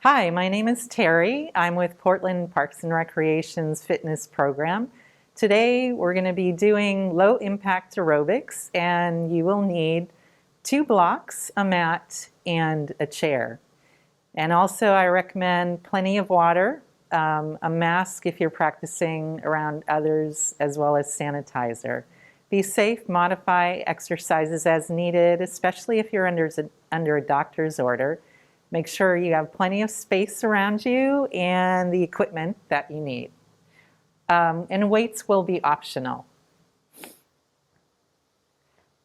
Hi, my name is Terry. I'm with Portland Parks and Recreation's fitness program. Today we're going to be doing low impact aerobics, and you will need 2 blocks, a mat, and a chair. And also I recommend plenty of water, a mask if you're practicing around others, as well as sanitizer. Be safe, modify exercises as needed, especially if you're under a doctor's order. Make sure you have plenty of space around you and the equipment that you need. And weights will be optional.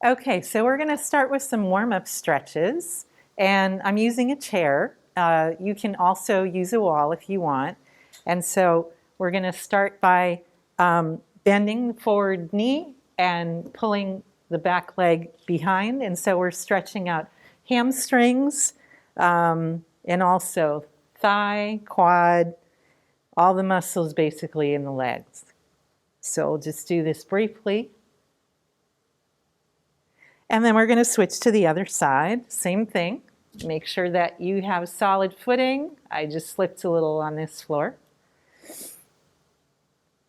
Okay, so we're going to start with some warm-up stretches. And I'm using a chair. You can also use a wall if you want. And so we're going to start by bending the forward knee and pulling the back leg behind. And so we're stretching out hamstrings, and also thigh, quad, all the muscles basically in the legs. So we'll just do this briefly. And then we're going to switch to the other side. Same thing. Make sure that you have solid footing. I just slipped a little on this floor.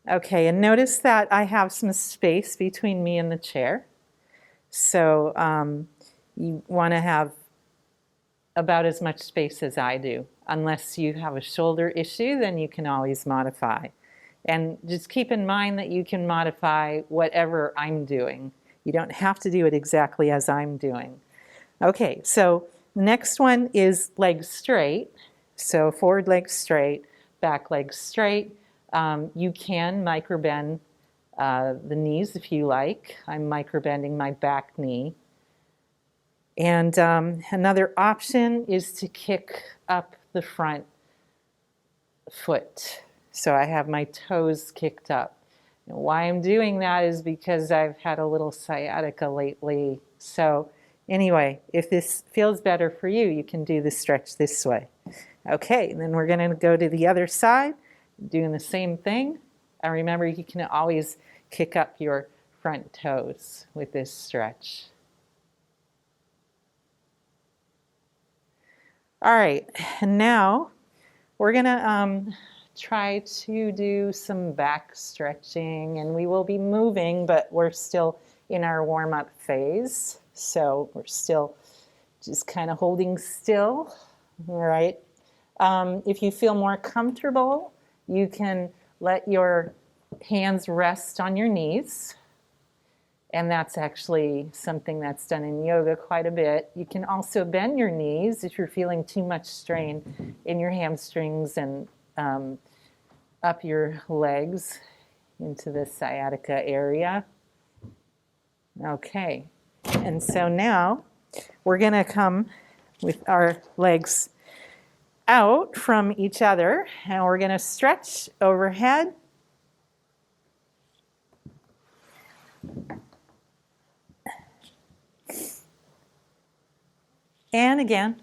Okay, and notice that I have some space between me and the chair. So you want to have about as much space as I do. Unless you have a shoulder issue, then you can always modify. And just keep in mind that you can modify whatever I'm doing. You don't have to do it exactly as I'm doing. Okay, so the next one is legs straight. So forward leg straight, back leg straight. You can microbend the knees if you like. I'm microbending my back knee. And another option is to kick up the front foot. So I have my toes kicked up. And why I'm doing that is because I've had a little sciatica lately. So anyway, if this feels better for you, you can do the stretch this way. Okay, and then we're going to go to the other side, doing the same thing. And remember, you can always kick up your front toes with this stretch. All right, and now we're going to try to do some back stretching, and we will be moving, but we're still in our warm-up phase. So we're still just kind of holding still, all right? If you feel more comfortable, you can let your hands rest on your knees. And that's actually something that's done in yoga quite a bit. You can also bend your knees if you're feeling too much strain in your hamstrings and up your legs into the sciatica area. Okay, and so now we're going to come with our legs out from each other, and we're going to stretch overhead. And again.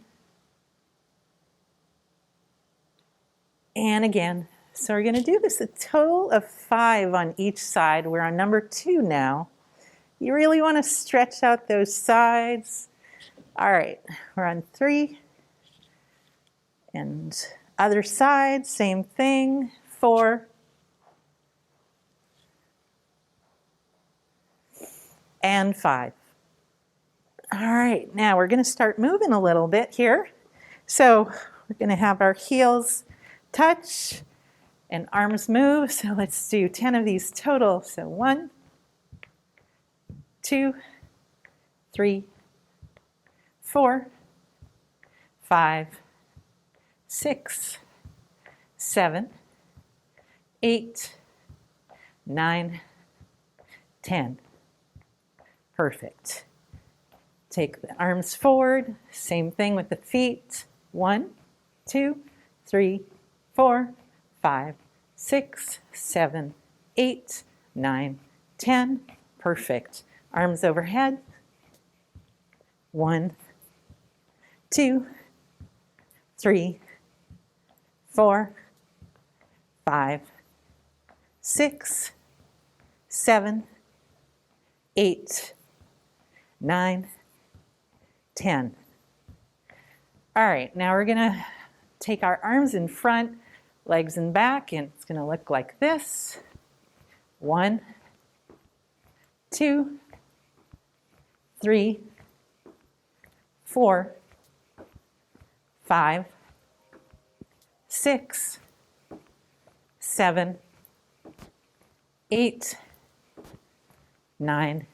And again. So we're going to do this a total of 5 on each side. We're on number 2 now. You really want to stretch out those sides. All right, we're on 3. And other side, same thing. 4. And 5. All right, now we're going to start moving a little bit here. So we're going to have our heels touch and arms move. So let's do 10 of these total. So 1, 2, 3, 4, 5, 6, 7, 8, 9, 10. Perfect. Take the arms forward, same thing with the feet. 1, 2, 3, 4, 5, 6, 7, 8, 9, 10. Perfect. Arms overhead. 1, 2, 3, 4, 5, 6, 7, 8, 9, 10. All right, now we're going to take our arms in front, legs in back, and it's going to look like this. 1, 2, 3, 4, 5, 6, 7, 8, 9,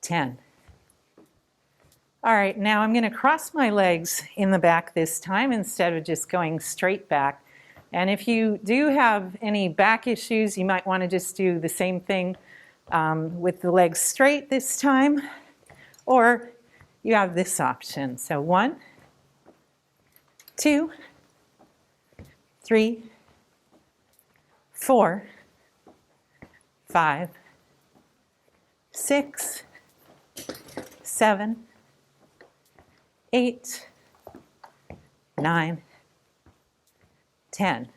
10. All right, now I'm going to cross my legs in the back this time instead of just going straight back. And if you do have any back issues, you might want to just do the same thing with the legs straight this time, or you have this option. So 1, 2, 3, 4, 5, 6, 7, 8, 9, 10.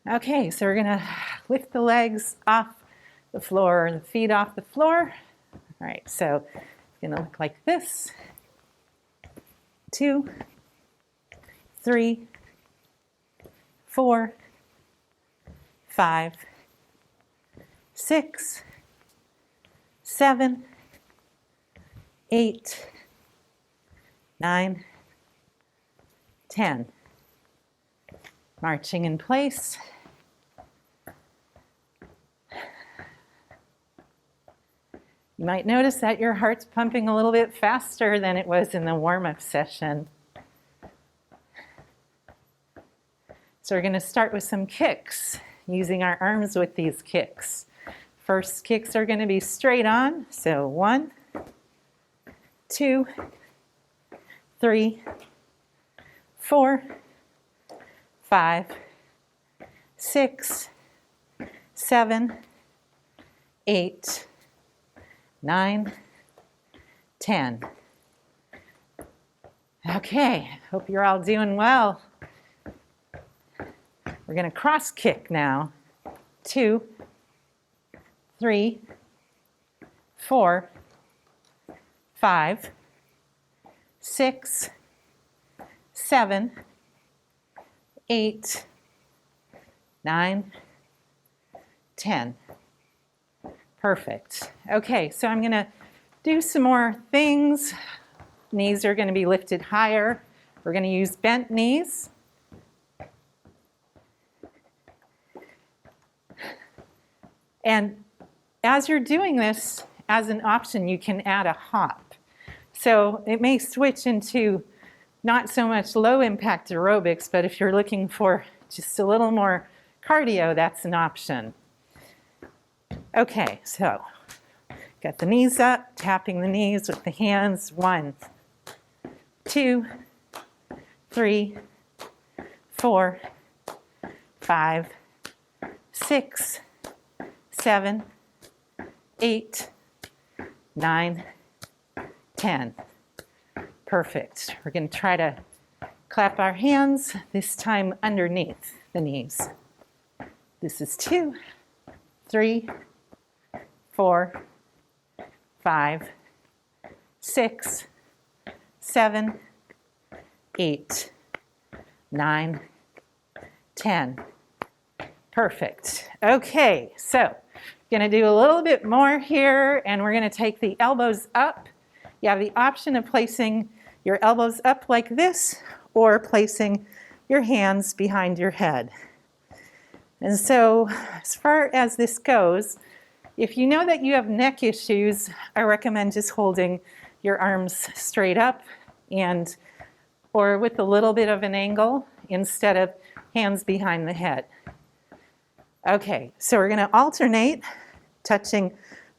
Okay, so we're going to lift the legs off the floor, the feet off the floor. All right, so it's going to look like this. 2, 3, 4, 5, 6, 7, 8, 9, 10. Marching in place. You might notice that your heart's pumping a little bit faster than it was in the warm-up session. So we're going to start with some kicks, using our arms with these kicks. First kicks are going to be straight on. So 1, 2, 3, 4, 5, 6, 7, 8, 9, 10. Okay, hope you're all doing well. We're going to cross kick now. 2, 3, 4, 5, 6, 7, 8, 9, 10. Perfect. Okay, so I'm going to do some more things. Knees are going to be lifted higher. We're going to use bent knees. And as you're doing this, as an option, you can add a hop. So it may switch into not so much low impact aerobics, but if you're looking for just a little more cardio, that's an option. Okay, so got the knees up, tapping the knees with the hands. 1, 2, 3, 4, 5, 6, 7, 8, 9, 10. Perfect. We're going to try to clap our hands, this time underneath the knees. This is 2, 3, 4, 5, 6, 7, 8, 9, 10. Perfect. Okay, so going to do a little bit more here, and we're going to take the elbows up. You have the option of placing your elbows up like this, or placing your hands behind your head. And so, as far as this goes, if you know that you have neck issues, I recommend just holding your arms straight up or with a little bit of an angle instead of hands behind the head. Okay, so we're going to alternate touching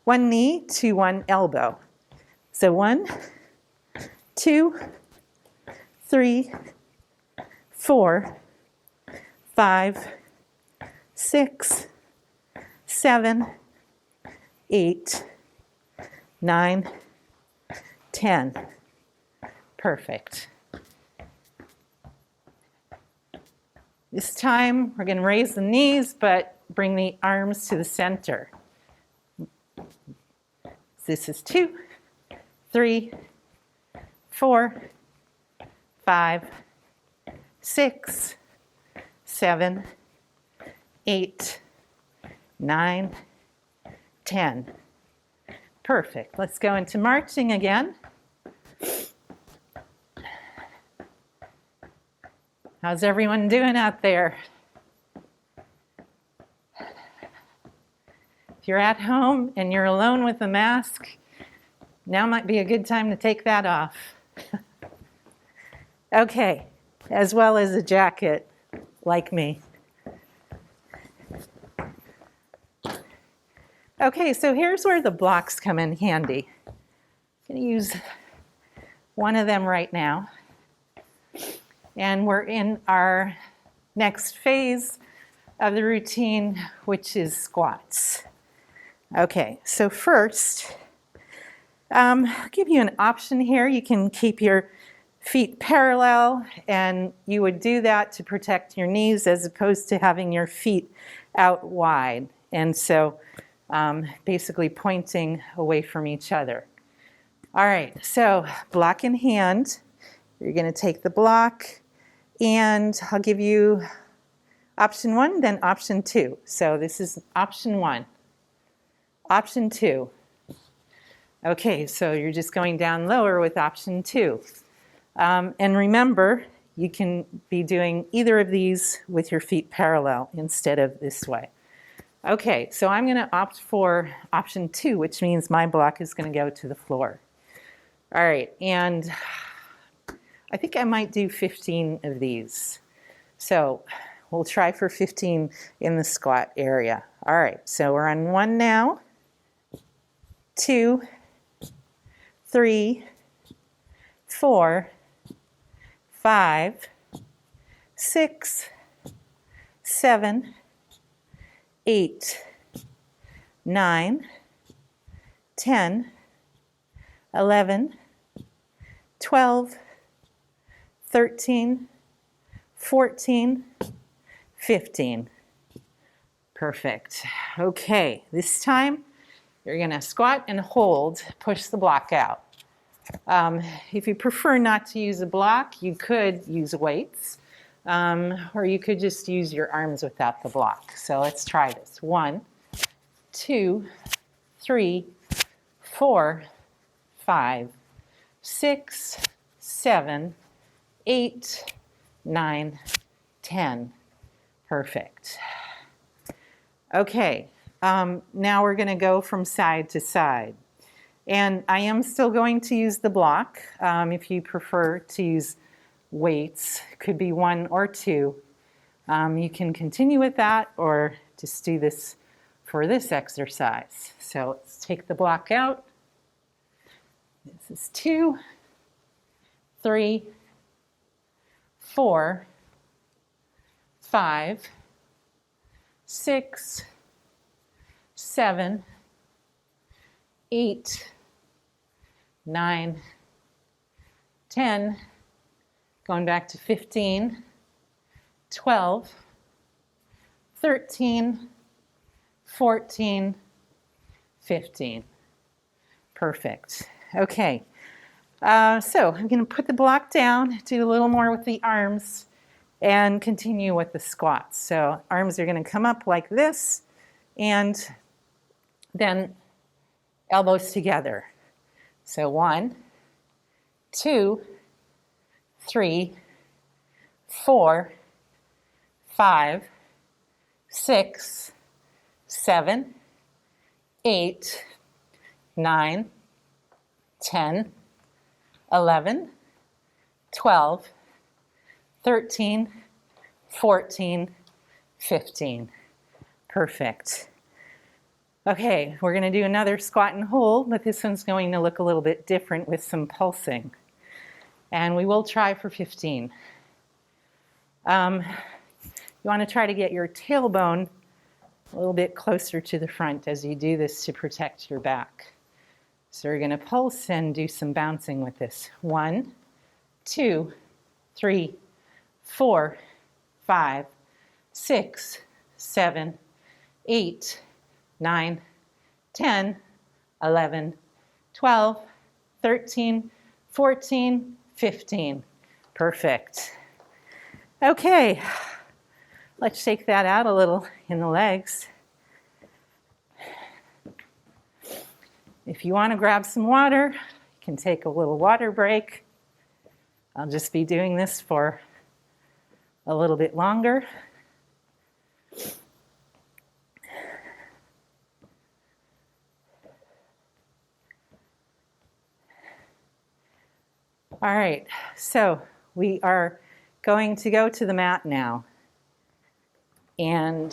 one knee to one elbow. So 1, 2, 3, 4, 5, 6, 7, 8, 9, 10. Perfect. This time we're going to raise the knees, but bring the arms to the center. This is 2, 3, 4, 5, 6, 7, 8, 9, 10. Perfect. Let's go into marching again. How's everyone doing out there? If you're at home and you're alone with a mask, now might be a good time to take that off. Okay, as well as a jacket, like me. Okay, so here's where the blocks come in handy. I'm going to use one of them right now. And we're in our next phase of the routine, which is squats. Okay, so first, I'll give you an option here. You can keep your feet parallel, and you would do that to protect your knees as opposed to having your feet out wide. And so basically pointing away from each other. All right, so block in hand. You're going to take the block, and I'll give you option 1, then option 2. So this is option 1. Option 2. Okay, so you're just going down lower with option 2. And remember, you can be doing either of these with your feet parallel instead of this way. Okay, so I'm going to opt for option 2, which means my block is going to go to the floor. All right, and I think I might do 15 of these. So we'll try for 15 in the squat area. All right, so we're on 1 now, 2, 3, 4, 5, 6, 7, 8, 9, 10, 11, 12, 13, 14, 15. Perfect. Okay, this time you're going to squat and hold, push the block out. If you prefer not to use a block, you could use weights. Or you could just use your arms without the block. So let's try this. 1, 2, 3, 4, 5, 6, 7, 8, 9, 10. Perfect. Okay, now we're going to go from side to side. And I am still going to use the block. If you prefer to use weights, could be 1 or 2. You can continue with that or just do this for this exercise. So let's take the block out. This is 2, 3, 4, 5, 6, 7, 8, 9, 10, going back to 15, 12, 13, 14, 15. Perfect. Okay, so I'm going to put the block down, do a little more with the arms, and continue with the squats. So arms are going to come up like this, and then elbows together. So 1, 2, 3, 4, 5, 6, 7, 8, 9, 10, 11, 12, 13, 14, 15. Perfect. Okay, we're going to do another squat and hold, but this one's going to look a little bit different with some pulsing. And we will try for 15. You want to try to get your tailbone a little bit closer to the front as you do this to protect your back. So we're going to pulse and do some bouncing with this. 1, 2, 3, 4, 5, 6, 7, 8, 9, 10, 11, 12, 13, 14, 15. Perfect. Okay, let's shake that out a little in the legs. If you want to grab some water, you can take a little water break. I'll just be doing this for a little bit longer. All right, so we are going to go to the mat now. And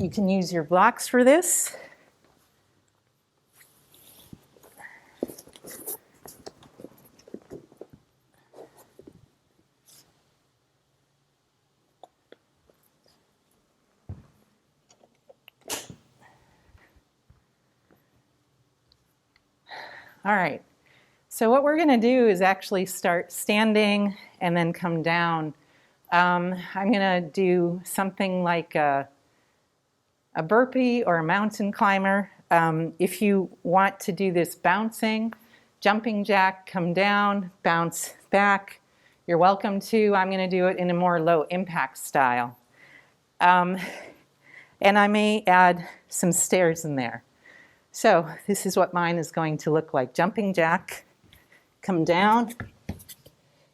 you can use your blocks for this. All right, so what we're going to do is actually start standing and then come down. I'm going to do something like a burpee or a mountain climber. If you want to do this bouncing, jumping jack, come down, bounce back, you're welcome to. I'm going to do it in a more low impact style. And I may add some stairs in there. So this is what mine is going to look like. Jumping jack, come down,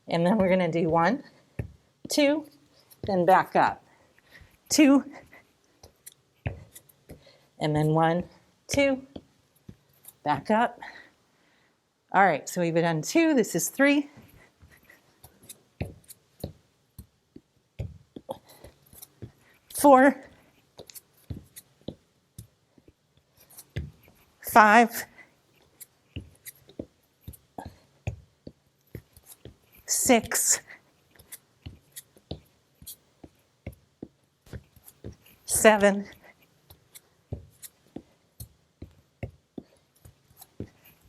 and then we're going to do 1, 2, then back up. 2, and then 1, 2, back up. All right, so we've done 2. This is 3. 4, 5, 6, 7,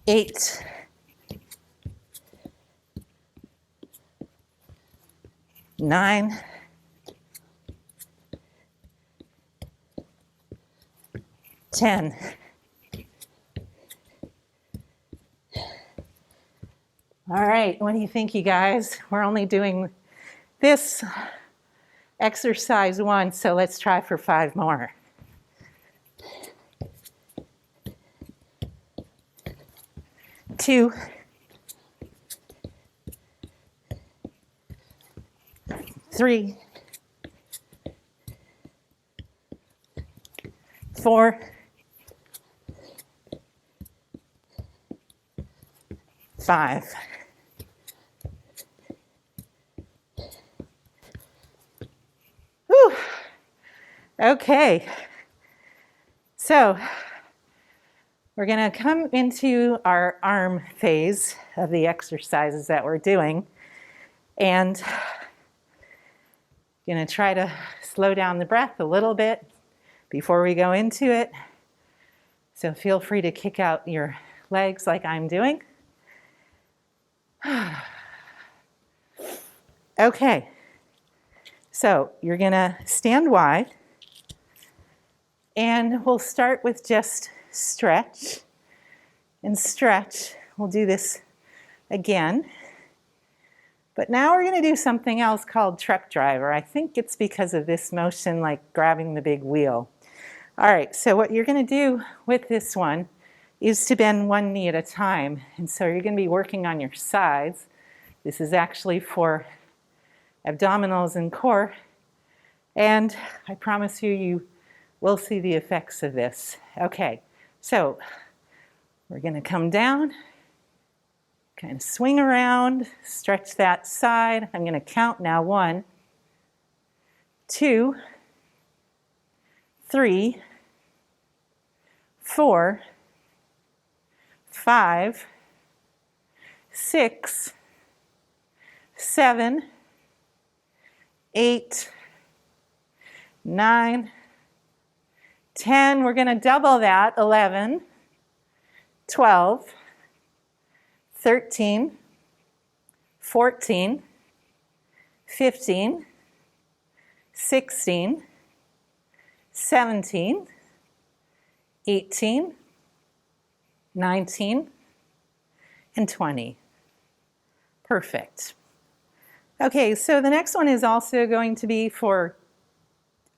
8, 9, 10. All right, what do you think, you guys? We're only doing this exercise once, so let's try for 5 more. Two, 3, 4, 5. Whew. Okay, so we're going to come into our arm phase of the exercises that we're doing, and going to try to slow down the breath a little bit before we go into it. So feel free to kick out your legs like I'm doing. Okay, so you're going to stand wide, and we'll start with just stretch and stretch. We'll do this again. But now we're going to do something else called truck driver. I think it's because of this motion, like grabbing the big wheel. All right, so what you're going to do with this one is to bend one knee at a time. And so you're going to be working on your sides. This is actually for abdominals and core. And I promise you, you will see the effects of this. Okay, so we're going to come down, kind of swing around, stretch that side. I'm going to count now. 1, 2, 3, 4, 5, 6, 7, 8, 9, 10. We're going to double that. 11, 12, 13, 14, 15, 16, 17, 18, 19, and 20. Perfect. Okay, so the next one is also going to be for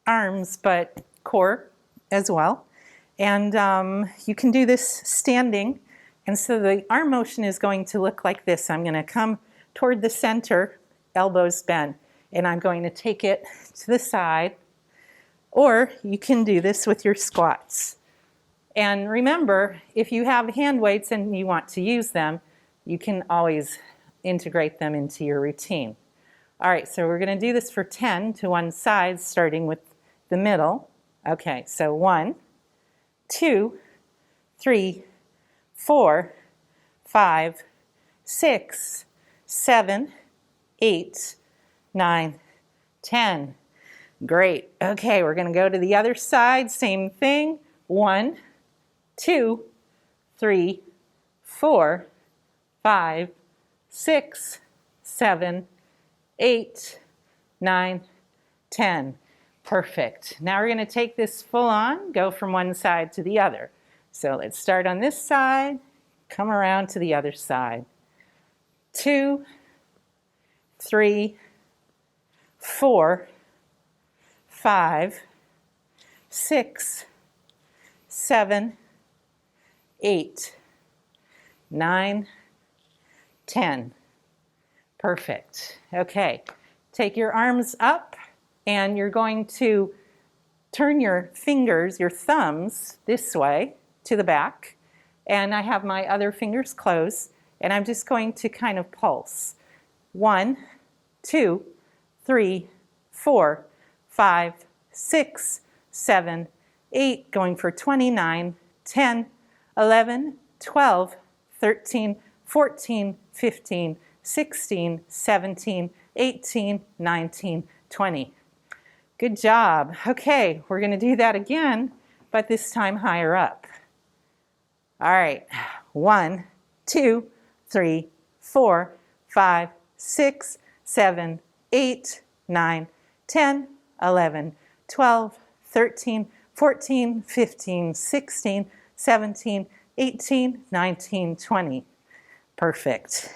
arms, but core as well. And you can do this standing. And so the arm motion is going to look like this. I'm going to come toward the center, elbows bent, and I'm going to take it to the side. Or you can do this with your squats. And remember, if you have hand weights and you want to use them, you can always integrate them into your routine. All right, so we're going to do this for 10 to one side, starting with the middle. Okay, so 1, 2, 3, 4, 5, 6, 7, 8, 9, 10. Great. Okay, we're going to go to the other side. Same thing. 1, 2, 3, 4, 5, 6, 7, 8, 9, 10. Perfect. Now we're going to take this full on, go from one side to the other. So let's start on this side, come around to the other side. 2, 3, 4, 5, 6, 7, 8, 9, 10. Perfect. Okay, take your arms up and you're going to turn your fingers, your thumbs, this way to the back. And I have my other fingers closed and I'm just going to kind of pulse. 1, 2, 3, 4, 5, 6, 7, 8, going for 29, 10, 11, 12, 13, 14, 15, 16, 17, 18, 19, 20. Good job. Okay, we're going to do that again, but this time higher up. All right, 1, 2, 3, 4, 5, 6, 7, 8, 9, 10, 11, 12, 13, 14, 15, 16, 17, 18, 19, 20. Perfect.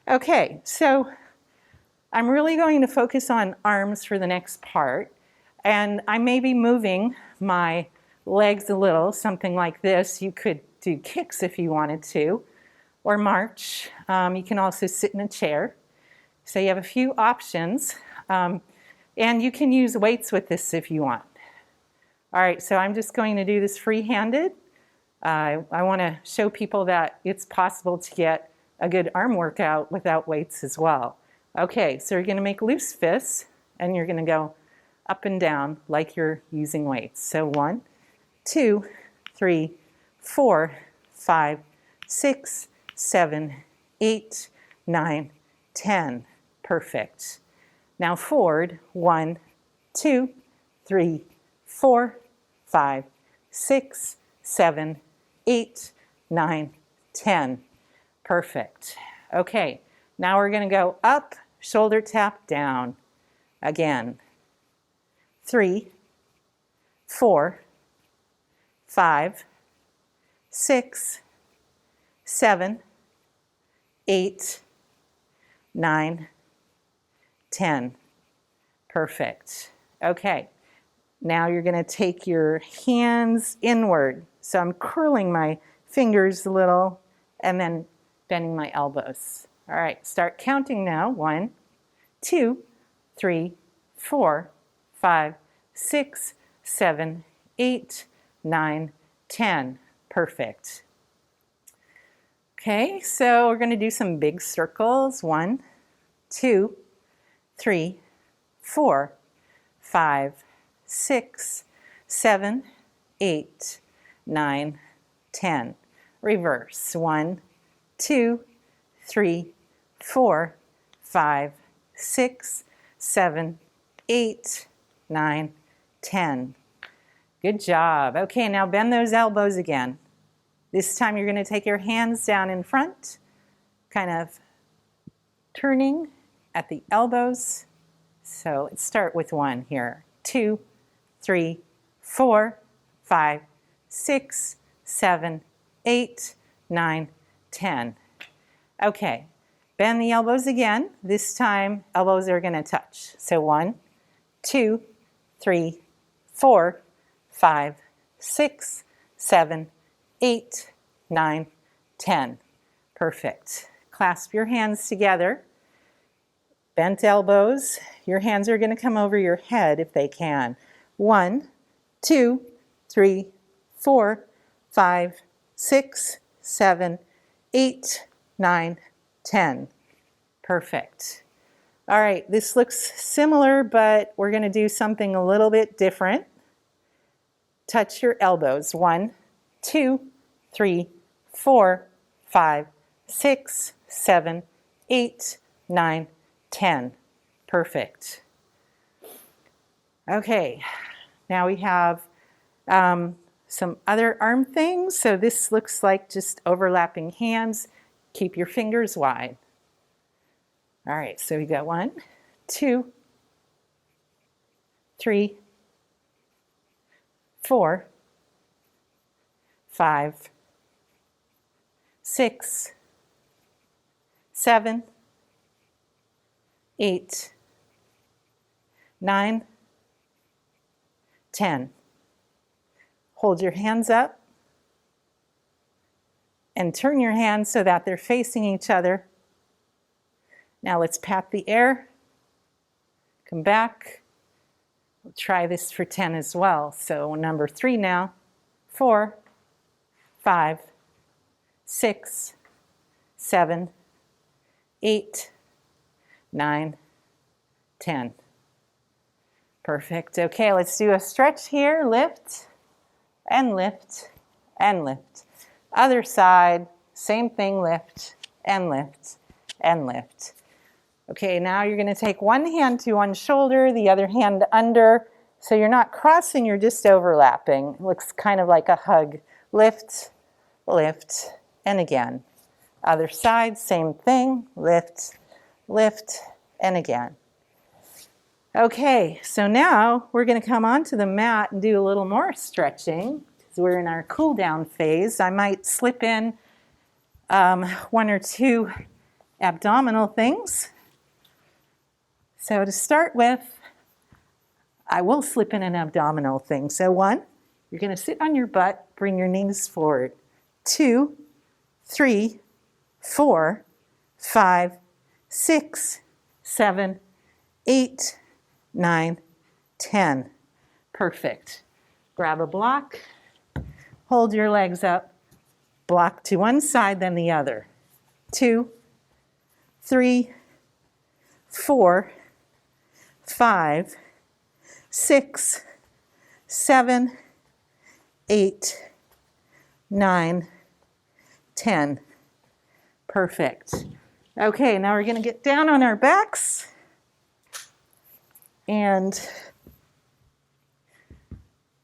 Okay, so I'm really going to focus on arms for the next part, and I may be moving my legs a little, something like this. You could do kicks if you wanted to, or march. You can also sit in a chair. So you have a few options, and you can use weights with this if you want. All right, so I'm just going to do this free-handed. I want to show people that it's possible to get a good arm workout without weights as well. Okay, so you're going to make loose fists, and you're going to go up and down like you're using weights. So 1, 2, 3, 4, 5, 6, 7, 8, 9, 10. Perfect. Now forward. 1, 2, 3, 4, 5, 6, 7, 8, 9, 10. Perfect. Okay, now we're going to go up, shoulder tap, down. Again. 3, 4, 5, 6, 7, 8, 9, 10. Perfect. Okay, now you're going to take your hands inward. So I'm curling my fingers a little and then bending my elbows. All right, start counting now. 1, 2, 3, 4, 5, 6, 7, 8, 9, 10. Perfect. Okay, so we're going to do some big circles. 1, 2, 3, 4, 5, 6, 7, 8, 9, 10. Reverse. 1, 2, 3, 4, 5, 6, 7, 8, 9, 10. Good job. Okay, now bend those elbows again. This time you're going to take your hands down in front, kind of turning at the elbows. So let's start with 1 here. 2, 3, 4, 5, 6, 7, 8, 9, 10. Okay, bend the elbows again. This time, elbows are going to touch. So 1, 2, 3, 4, 5, 6, 7, 8, 9, 10. Perfect. Clasp your hands together. Bent elbows. Your hands are going to come over your head if they can. 1, 2, 3, 4, 5, 6, 7, 8, 9, 10. Perfect. All right, this looks similar, but we're going to do something a little bit different. Touch your elbows. 1, 2, 3, 4, 5, 6, 7, 8, 9, 10. Perfect. Okay, now we have some other arm things. So this looks like just overlapping hands. Keep your fingers wide. All right, so we got 1, 2, 3, 4, 5, 6, 7, 8, 9, 10. Hold your hands up and turn your hands so that they're facing each other. Now let's pat the air. Come back. We'll try this for 10 as well. So number 3 now. 4, 5, 6, 7, 8, 9, 10. Perfect. Okay, let's do a stretch here. Lift and lift and lift. Other side, same thing, lift and lift and lift. Okay, now you're going to take one hand to one shoulder, the other hand under. So you're not crossing, you're just overlapping. It looks kind of like a hug. Lift, lift, and again. Other side, same thing. Lift, lift, and again. Okay, so now we're going to come onto the mat and do a little more stretching because we're in our cool down phase. I might slip in 1 or 2 abdominal things. So to start with, I will slip in an abdominal thing. So 1, you're going to sit on your butt, bring your knees forward. 2, 3, 4, 5, 6, 7, 8, 9, 10. Perfect. Grab a block, hold your legs up, block to one side, then the other. 2, 3, 4, 5, 6, 7, 8, 9, 10. Perfect. Okay, now we're going to get down on our backs and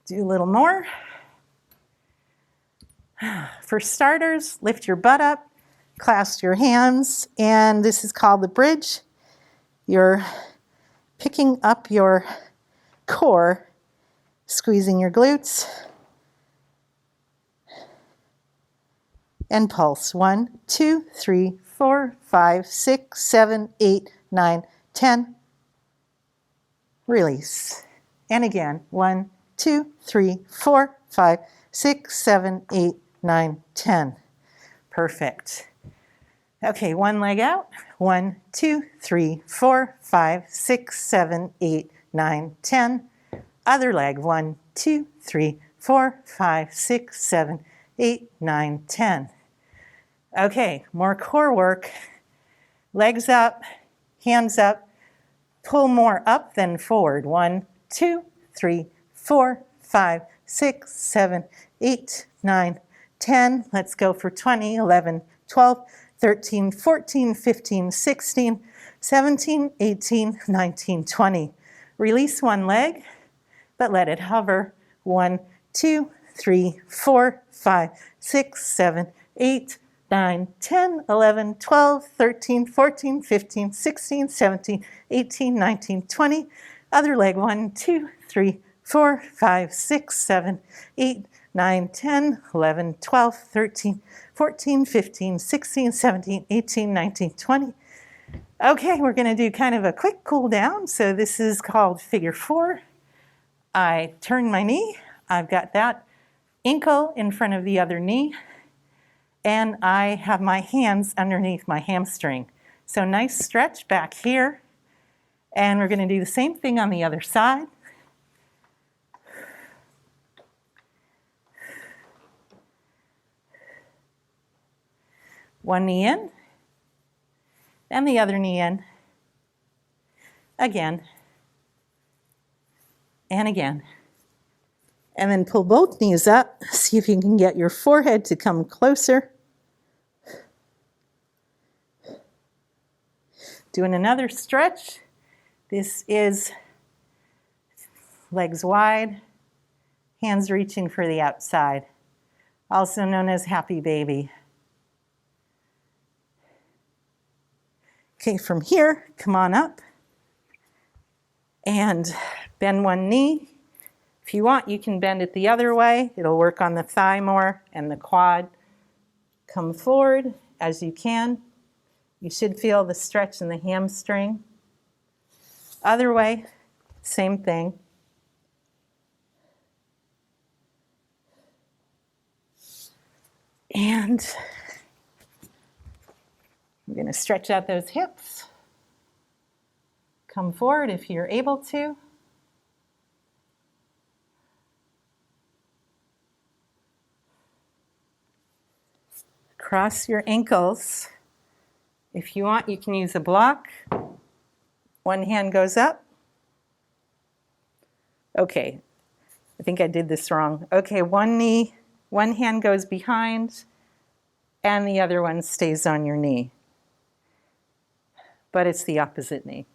do a little more. For starters, lift your butt up, clasp your hands, and this is called the bridge. You're picking up your core, squeezing your glutes, and pulse. 1, 2, 3, 4, 5, 6, 7, 8, 9, 10. Release. And again. 1, 2, 3, 4, 5, 6, 7, 8, 9, 10. Perfect. Okay, one leg out. 1, 2, 3, 4, 5, 6, 7, 8, 9, 10. Other leg. 1, 2, 3, 4, 5, 6, 7, 8, 9, 10. Okay, more core work. Legs up, hands up. Pull more up than forward. 1, 2, 3, 4, 5, 6, 7, 8, 9, 10. Let's go for 20, 11, 12, 13, 14, 15, 16, 17, 18, 19, 20. Release one leg, but let it hover. 1, 2, 3, 4, 5, 6, 7, 8, 9, 10, 11, 12, 13, 14, 15, 16, 17, 18, 19, 20. Other leg. 1, 2, 3, 4, 5, 6, 7, 8, 9, 10, 11, 12, 13, 14, 15, 16, 17, 18, 19, 20. Okay, we're going to do kind of a quick cool down. So this is called figure 4. I turn my knee. I've got that ankle in front of the other knee. And I have my hands underneath my hamstring. So nice stretch back here. And we're going to do the same thing on the other side. One knee in, and the other knee in. Again, and again. And then pull both knees up. See if you can get your forehead to come closer. Doing another stretch. This is legs wide, hands reaching for the outside, also known as happy baby. Okay, from here, come on up and bend one knee. If you want, you can bend it the other way. It'll work on the thigh more and the quad. Come forward as you can. You should feel the stretch in the hamstring. Other way, same thing. And I'm going to stretch out those hips. Come forward if you're able to. Cross your ankles. If you want, you can use a block. One hand goes up. Okay, I think I did this wrong. Okay, one hand goes behind, and the other one stays on your knee. But it's the opposite knee.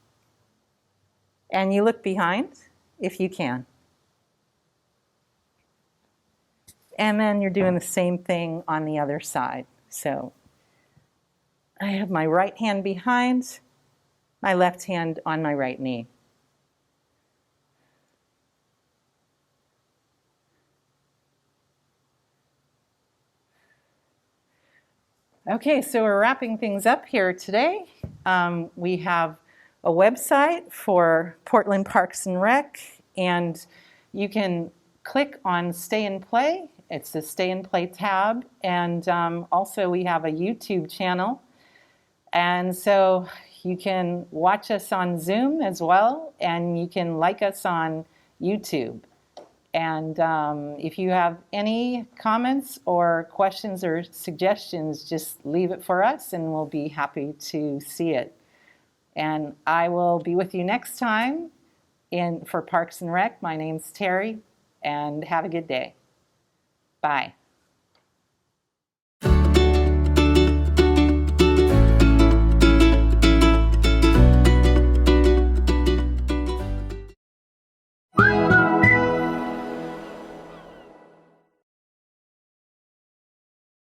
And you look behind if you can. And then you're doing the same thing on the other side. So I have my right hand behind, my left hand on my right knee. Okay, so we're wrapping things up here today. We have a website for Portland Parks and Rec, and you can click on Stay and Play. It's the Stay and Play tab, and also we have a YouTube channel. And so you can watch us on Zoom as well, and you can like us on YouTube. And if you have any comments or questions or suggestions, just leave it for us and we'll be happy to see it. And I will be with you next time for Parks and Rec. My name's Terri, and have a good day. Bye.